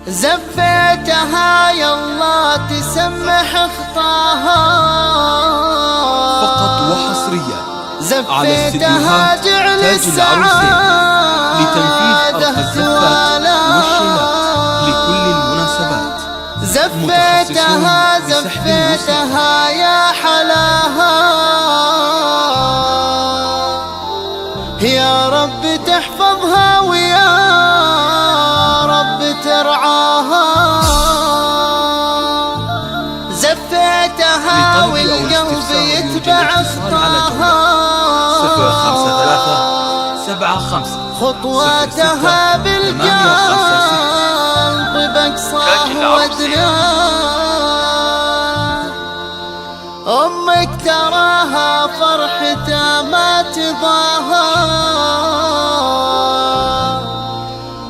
زفيتها يلا تسمح خطاها فقط وحصريا على زفيتها جعل السعادة لتنفيذ أرخ الزفات والشيلات لكل المناسبات. زفيتها يا حلاها يا رب تحفظها ويا رب ترعاها. زفيتها والقلب يتبع خطاها خطواتها بالقلب بقصاه وادناه. أمك تراها فرحتها ما تضاها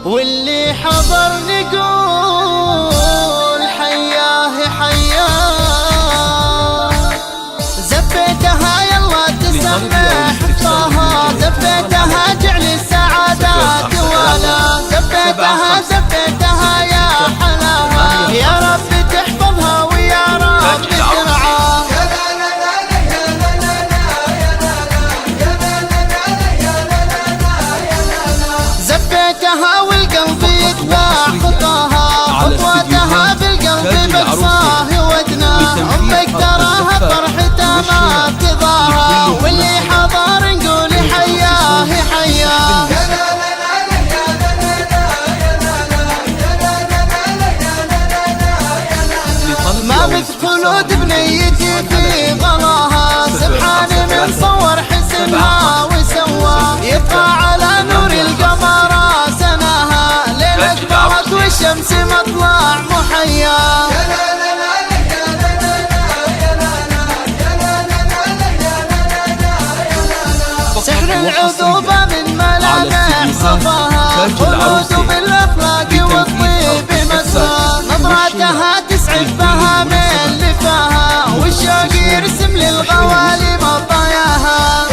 واللي حضر نقول حياه حياه. زفيتها يلا تسمح خطاها زفيتها جعل السعادات ولا زفيتها يا حلاها يا رب تحفظها ويا رب ترعاها. زفيتها والقلب يتبع خطاها خطواتها بالقلب بقصاه ودناه. أمك تراها فرحتها ما تضاها واللي حضر نقول حياه حياه. ما بث خلود بنيتي في غلاها سبحان من صور حسنها وسوى يبقى على نور القمر سناها ليلة برد والشمس مطلع محيا. سحر العذوبة من ملامح صفاها خلود بالأخلاق والطيب مسها. نظراتها تسعد بها من لفاها والشوق يرسم للغوالي مطاياها.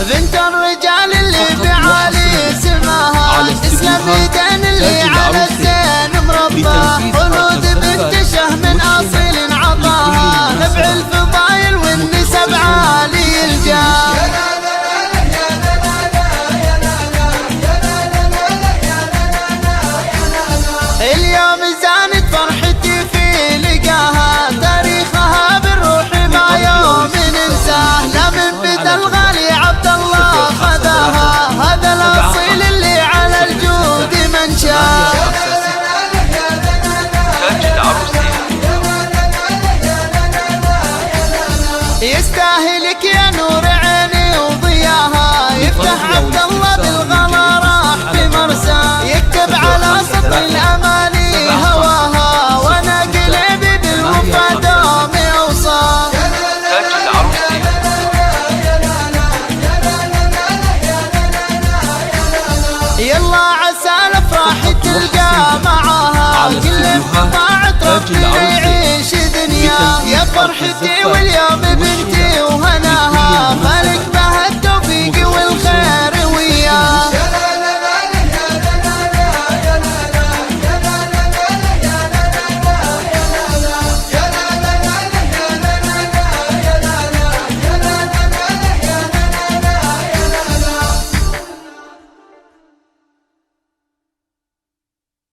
بنت الرجال اللي بعالي سماها تسلم ايدين اللي على الزين مرباها. خلود بنت شهم اصيل عطاها نبع الفضايل والنسب عالي الجاه. اليوم زانت فرحتي في لقاها تاريخها بالروح ما يوم ننساه. لا من بدا الغالي عبد الله خذاها هذا الاصيل اللي على الجود منشاه. يستاهلك يا نور عيني وضياها يفتح عبد الله بالغلا راح في مرساه. يكتب على سطر الاماني هواها وانا قلبي بالوفا دوم اوصاه. يلا عسى الافراح تلقى معاها كل بطاعة ربي يعيش دنيا. يا فرحتي واليوم بنتي